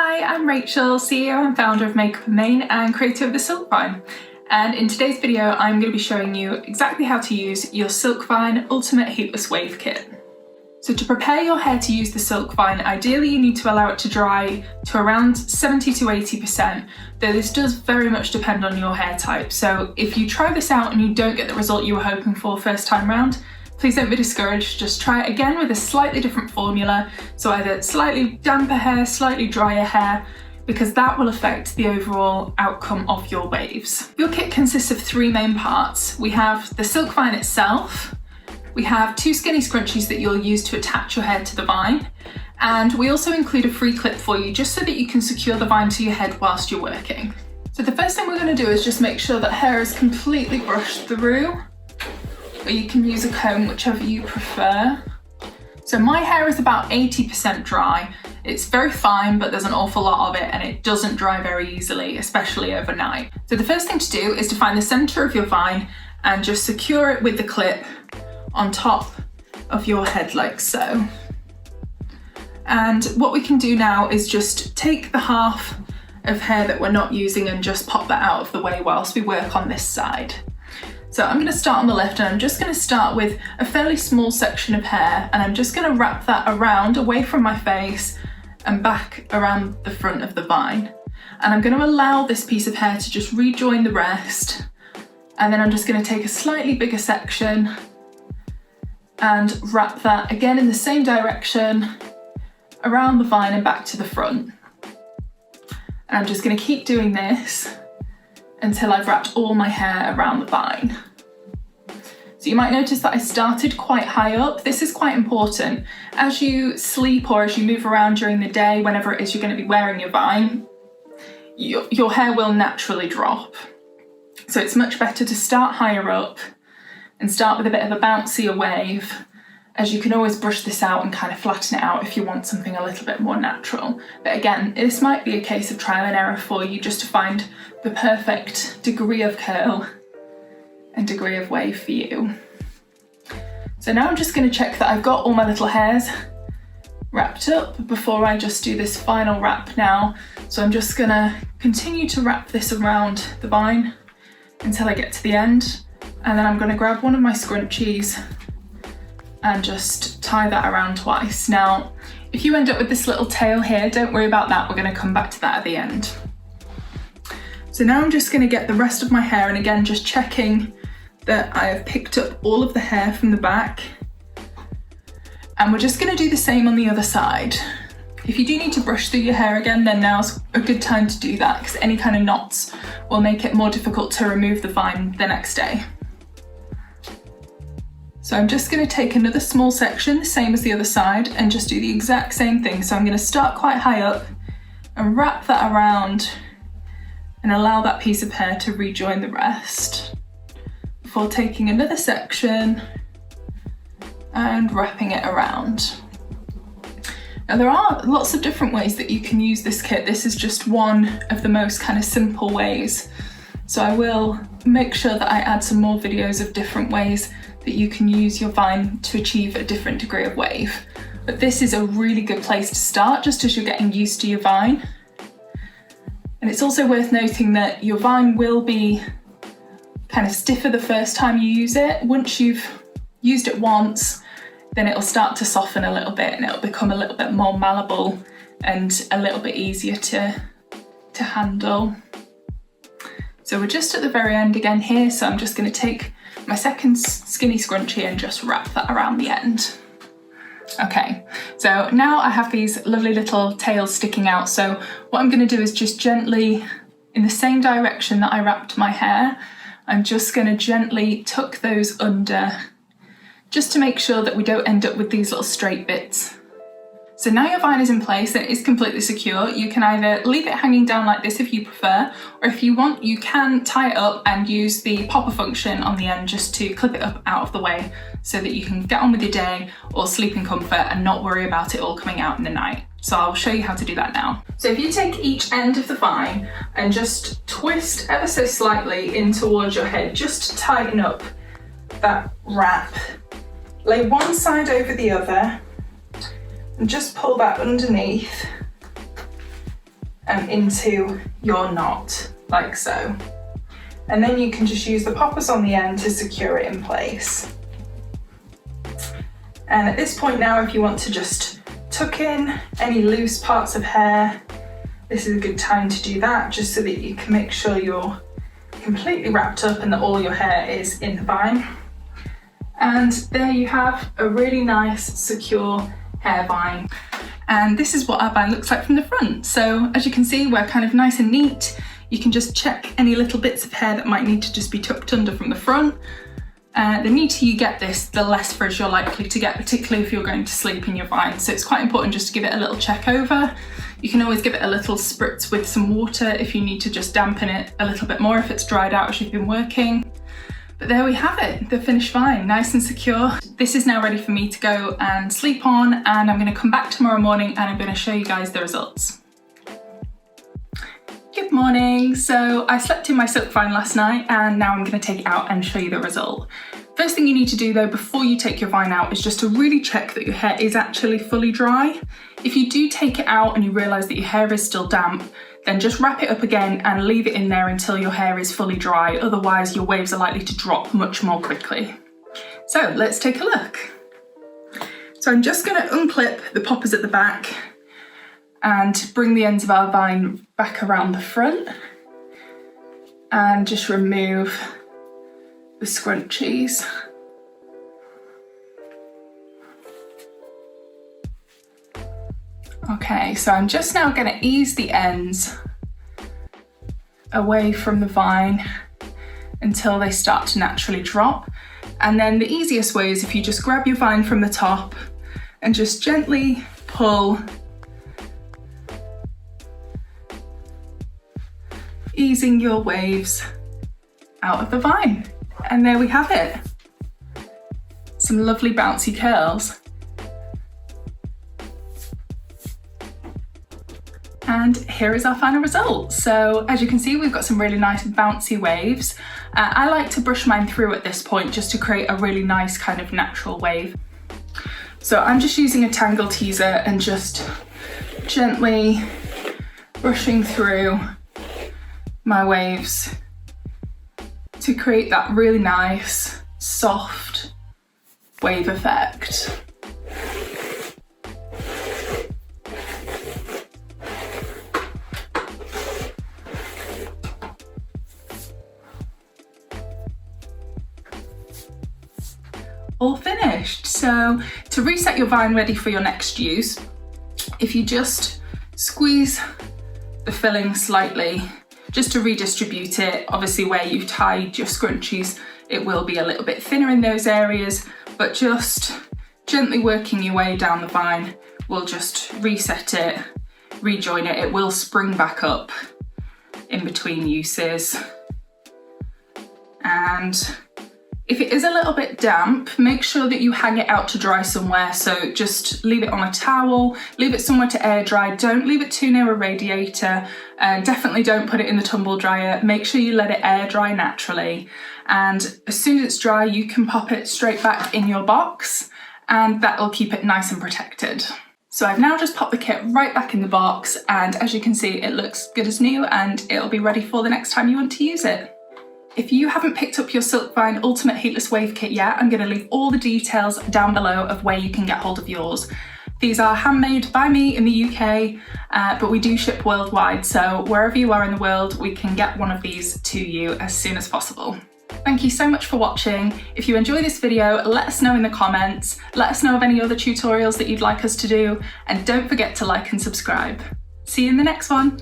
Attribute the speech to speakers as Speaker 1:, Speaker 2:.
Speaker 1: Hi, I'm Rachel, CEO and founder of Makeup and Maine and creator of the SilkVine. And in today's video, I'm going to be showing you exactly how to use your SilkVine Ultimate Heatless Wave Kit. So to prepare your hair to use the SilkVine, ideally you need to allow it to dry to around 70 to 80%, though this does very much depend on your hair type. So if you try this out and you don't get the result you were hoping for first time round, please don't be discouraged, just try it again with a slightly different formula. So either slightly damper hair, slightly drier hair, because that will affect the overall outcome of your waves. Your kit consists of three main parts. We have the SilkVine itself, we have two skinny scrunchies that you'll use to attach your hair to the vine, and we also include a free clip for you just so that you can secure the vine to your head whilst you're working. So the first thing we're going to do is just make sure that hair is completely brushed through, or you can use a comb, whichever you prefer. So my hair is about 80% dry. It's very fine, but there's an awful lot of it and it doesn't dry very easily, especially overnight. So the first thing to do is to find the center of your vine and just secure it with the clip on top of your head like so. And what we can do now is just take the half of hair that we're not using and just pop that out of the way whilst we work on this side. So I'm going to start on the left and I'm just going to start with a fairly small section of hair and I'm just going to wrap that around away from my face and back around the front of the vine. And I'm going to allow this piece of hair to just rejoin the rest, and then I'm just going to take a slightly bigger section and wrap that again in the same direction around the vine and back to the front. And I'm just going to keep doing this until I've wrapped all my hair around the vine. So you might notice that I started quite high up. This is quite important. As you sleep or as you move around during the day, whenever it is you're going to be wearing your vine, your hair will naturally drop. So it's much better to start higher up and start with a bit of a bouncier wave, as you can always brush this out and kind of flatten it out if you want something a little bit more natural. But again, this might be a case of trial and error for you just to find the perfect degree of curl and degree of wave for you. So now I'm just going to check that I've got all my little hairs wrapped up before I just do this final wrap now. So I'm just going to continue to wrap this around the vine until I get to the end, and then I'm going to grab one of my scrunchies and just tie that around twice. Now, if you end up with this little tail here, don't worry about that. We're going to come back to that at the end. So now I'm just going to get the rest of my hair, and again, just checking that I have picked up all of the hair from the back. And we're just going to do the same on the other side. If you do need to brush through your hair again, then now's a good time to do that, because any kind of knots will make it more difficult to remove the vine the next day. So I'm just going to take another small section, the same as the other side, and just do the exact same thing. So I'm going to start quite high up and wrap that around and allow that piece of hair to rejoin the rest before taking another section and wrapping it around. Now there are lots of different ways that you can use this kit. This is just one of the most kind of simple ways. So I will make sure that I add some more videos of different ways that you can use your vine to achieve a different degree of wave. But this is a really good place to start just as you're getting used to your vine. And it's also worth noting that your vine will be kind of stiffer the first time you use it. Once you've used it once, then it'll start to soften a little bit and it'll become a little bit more malleable and a little bit easier to handle. So we're just at the very end again here, so I'm just going to take my second skinny scrunchie and just wrap that around the end. Okay, so now I have these lovely little tails sticking out, so what I'm going to do is just gently, in the same direction that I wrapped my hair, I'm just going to gently tuck those under, just to make sure that we don't end up with these little straight bits. So now your vine is in place and it is completely secure. You can either leave it hanging down like this if you prefer, or if you want, you can tie it up and use the popper function on the end just to clip it up out of the way so that you can get on with your day or sleep in comfort and not worry about it all coming out in the night. So I'll show you how to do that now. So if you take each end of the vine and just twist ever so slightly in towards your head, just to tighten up that wrap, lay one side over the other and just pull that underneath and into your knot, like so. And then you can just use the poppers on the end to secure it in place. And at this point now, if you want to just tuck in any loose parts of hair, this is a good time to do that, just so that you can make sure you're completely wrapped up and that all your hair is in the vine. And there you have a really nice, secure hair vine. And this is what our vine looks like from the front. So as you can see, we're kind of nice and neat. You can just check any little bits of hair that might need to just be tucked under from the front. The neater you get this, the less frizz you're likely to get, particularly if you're going to sleep in your vine. So it's quite important just to give it a little check over. You can always give it a little spritz with some water if you need to just dampen it a little bit more if it's dried out as you've been working. But there we have it, the finished vine, nice and secure. This is now ready for me to go and sleep on, and I'm going to come back tomorrow morning and I'm going to show you guys the results. Good morning. So I slept in my SilkVine last night and now I'm going to take it out and show you the result. First thing you need to do though before you take your vine out is just to really check that your hair is actually fully dry. If you do take it out and you realise that your hair is still damp, then just wrap it up again and leave it in there until your hair is fully dry, otherwise your waves are likely to drop much more quickly. So let's take a look. So I'm just going to unclip the poppers at the back and bring the ends of our vine back around the front and just remove the scrunchies. Okay, so I'm just now going to ease the ends away from the vine until they start to naturally drop. And then the easiest way is if you just grab your vine from the top and just gently pull, easing your waves out of the vine. And there we have it. Some lovely bouncy curls. And here is our final result. So as you can see, we've got some really nice bouncy waves. I like to brush mine through at this point just to create a really nice kind of natural wave. So I'm just using a tangle teaser and just gently brushing through my waves to create that really nice, soft wave effect. All finished. So to reset your vine ready for your next use, if you just squeeze the filling slightly just to redistribute it, obviously where you've tied your scrunchies it will be a little bit thinner in those areas, but just gently working your way down the vine will just reset it, rejoin it. It will spring back up in between uses. And if it is a little bit damp, make sure that you hang it out to dry somewhere. So just leave it on a towel, leave it somewhere to air dry. Don't leave it too near a radiator, and definitely don't put it in the tumble dryer. Make sure you let it air dry naturally. And as soon as it's dry, you can pop it straight back in your box, and that will keep it nice and protected. So I've now just popped the kit right back in the box, and as you can see, it looks good as new and it'll be ready for the next time you want to use it. If you haven't picked up your SilkVine Ultimate Heatless Wave Kit yet, I'm going to leave all the details down below of where you can get hold of yours. These are handmade by me in the UK, but we do ship worldwide, so wherever you are in the world, we can get one of these to you as soon as possible. Thank you so much for watching. If you enjoy this video, let us know in the comments, let us know of any other tutorials that you'd like us to do, and don't forget to like and subscribe. See you in the next one.